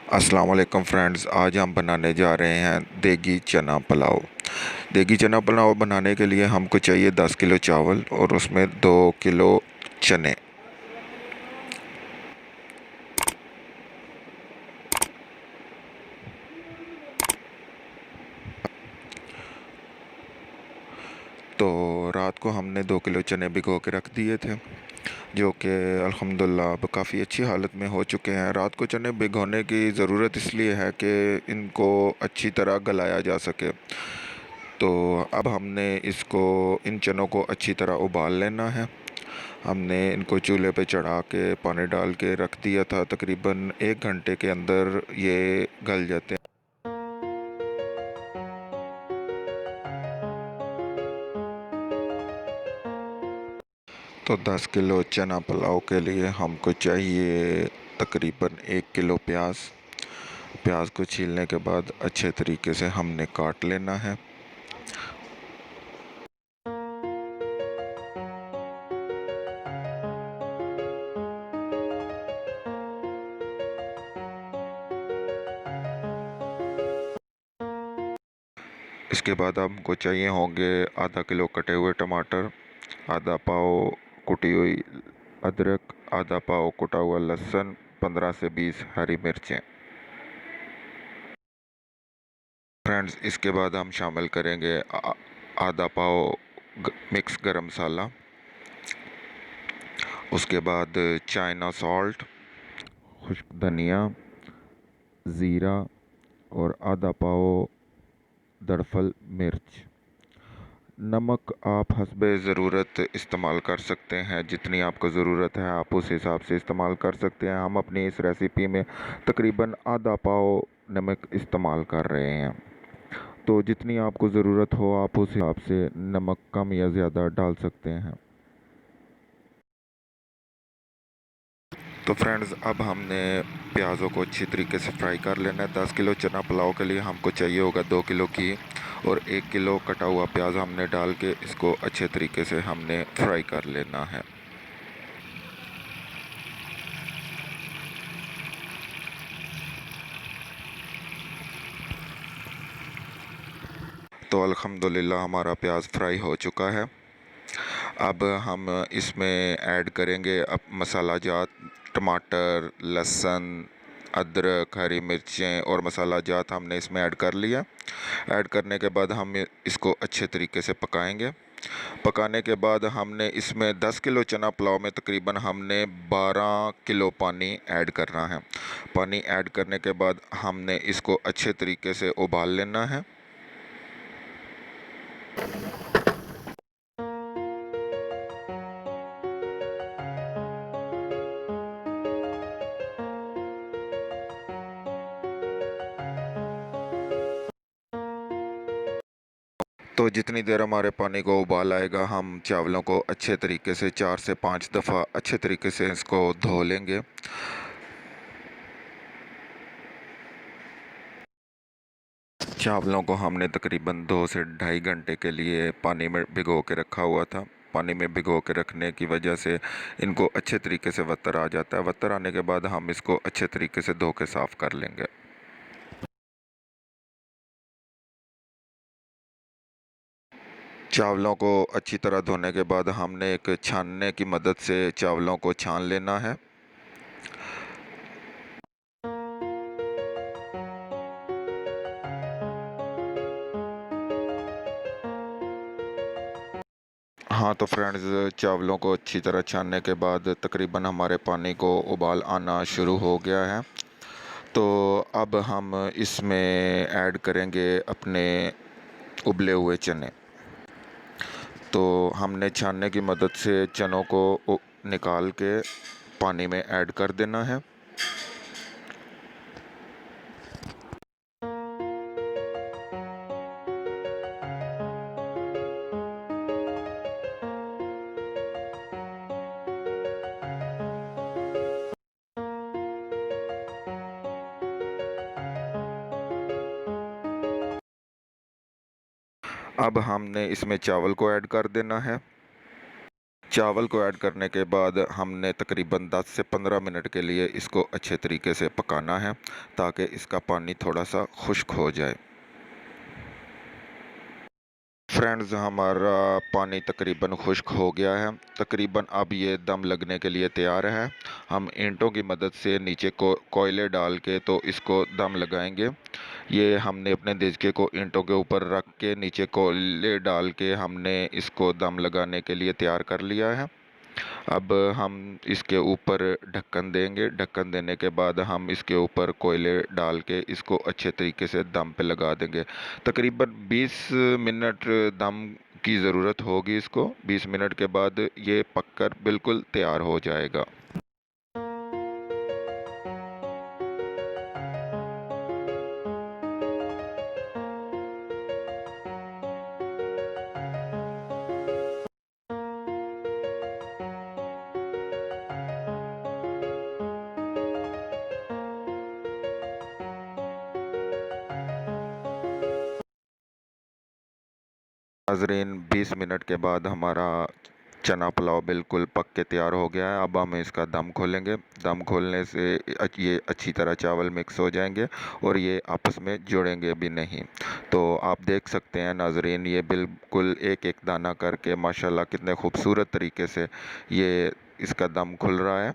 अस्सलाम वालेकुम फ्रेंड्स। आज हम बनाने जा रहे हैं देगी चना पुलाव। देगी चना पुलाव बनाने के लिए हमको चाहिए 10 किलो चावल और उसमें 2 किलो चने। तो रात को हमने 2 किलो चने भिगो के रख दिए थे, जो कि अल्हम्दुलिल्लाह अब काफ़ी अच्छी हालत में हो चुके हैं। रात को चने भिगोने की ज़रूरत इसलिए है कि इनको अच्छी तरह गलाया जा सके। तो अब हमने इसको इन चनों को अच्छी तरह उबाल लेना है। हमने इनको चूल्हे पे चढ़ा के पानी डाल के रख दिया था। तकरीबन 1 घंटे के अंदर ये गल जाते हैं। तो 10 किलो चना पुलाव के लिए हमको चाहिए तकरीबन 1 किलो प्याज। प्याज को छीलने के बाद अच्छे तरीके से हमने काट लेना है। इसके बाद हमको चाहिए होंगे आधा किलो कटे हुए टमाटर, आधा पाव कुटी हुई अदरक, आधा पाव कुटा हुआ लहसुन, 15 से 20 हरी मिर्चें। फ्रेंड्स, इसके बाद हम शामिल करेंगे आधा पाव मिक्स गरम मसाला, उसके बाद चाइना सॉल्ट, खुश्क धनिया, ज़ीरा और आधा पाव दरअसल मिर्च। नमक आप हस्बे ज़रूरत इस्तेमाल कर सकते हैं, जितनी आपको ज़रूरत है आप उस हिसाब से इस्तेमाल कर सकते हैं। हम अपनी इस रेसिपी में तकरीबन आधा पाव नमक इस्तेमाल कर रहे हैं। तो जितनी आपको ज़रूरत हो आप उस हिसाब से नमक कम या ज़्यादा डाल सकते हैं। तो फ्रेंड्स, अब हमने प्याज़ों को अच्छी तरीके से फ्राई कर लेना है। 10 किलो चना पुलाव के लिए हमको चाहिए होगा 2 किलो घी और 1 किलो कटा हुआ प्याज हमने डाल के इसको अच्छे तरीके से हमने फ्राई कर लेना है। तो अल्हम्दुलिल्लाह हमारा प्याज फ्राई हो चुका है। अब हम इसमें ऐड करेंगे अब मसाला जात, टमाटर, लहसुन, अदरक, हरी मिर्चें और मसाला जात हमने इसमें ऐड कर लिया। ऐड करने के बाद हम इसको अच्छे तरीके से पकाएंगे। पकाने के बाद हमने इसमें 10 किलो चना पुलाव में तकरीबन हमने 12 किलो पानी ऐड करना है। पानी ऐड करने के बाद हमने इसको अच्छे तरीके से उबाल लेना है। तो जितनी देर हमारे पानी को उबाल आएगा हम चावलों को अच्छे तरीके से 4 से 5 दफ़ा अच्छे तरीके से इसको धो लेंगे। चावलों को हमने तकरीबन 2 से ढाई घंटे के लिए पानी में भिगो के रखा हुआ था। पानी में भिगो के रखने की वजह से इनको अच्छे तरीके से वतर आ जाता है। वतर आने के बाद हम इसको अच्छे तरीके से धो के साफ़ कर लेंगे। चावलों को अच्छी तरह धोने के बाद हमने एक छानने की मदद से चावलों को छान लेना है। हाँ तो फ्रेंड्स, चावलों को अच्छी तरह छानने के बाद तकरीबन हमारे पानी को उबाल आना शुरू हो गया है। तो अब हम इसमें ऐड करेंगे अपने उबले हुए चने। तो हमने छानने की मदद से चनों को निकाल के पानी में ऐड कर देना है। अब हमने इसमें चावल को ऐड कर देना है। चावल को ऐड करने के बाद हमने तकरीबन 10 से 15 मिनट के लिए इसको अच्छे तरीके से पकाना है ताकि इसका पानी थोड़ा सा खुश्क हो जाए। फ्रेंड्स, हमारा पानी तकरीबन खुश्क हो गया है। तकरीबन अब ये दम लगने के लिए तैयार है। हम ईंटों की मदद से नीचे को कोयले डाल के तो इसको दम लगाएंगे। ये हमने अपने देचके को ईंटों के ऊपर रख के नीचे कोयले डाल के हमने इसको दम लगाने के लिए तैयार कर लिया है। अब हम इसके ऊपर ढक्कन देंगे। ढक्कन देने के बाद हम इसके ऊपर कोयले डाल के इसको अच्छे तरीके से दम पे लगा देंगे। तकरीबन 20 मिनट दम की ज़रूरत होगी इसको। 20 मिनट के बाद ये पककर बिल्कुल तैयार हो जाएगा। नाज़रीन, 20 मिनट के बाद हमारा चना पुलाव बिल्कुल पक के तैयार हो गया है। अब हम इसका दम खोलेंगे। दम खोलने से ये अच्छी तरह चावल मिक्स हो जाएंगे और ये आपस में जुड़ेंगे भी नहीं। तो आप देख सकते हैं नाज़रीन, ये बिल्कुल एक एक दाना करके माशाल्लाह कितने खूबसूरत तरीके से ये इसका दम खुल रहा है।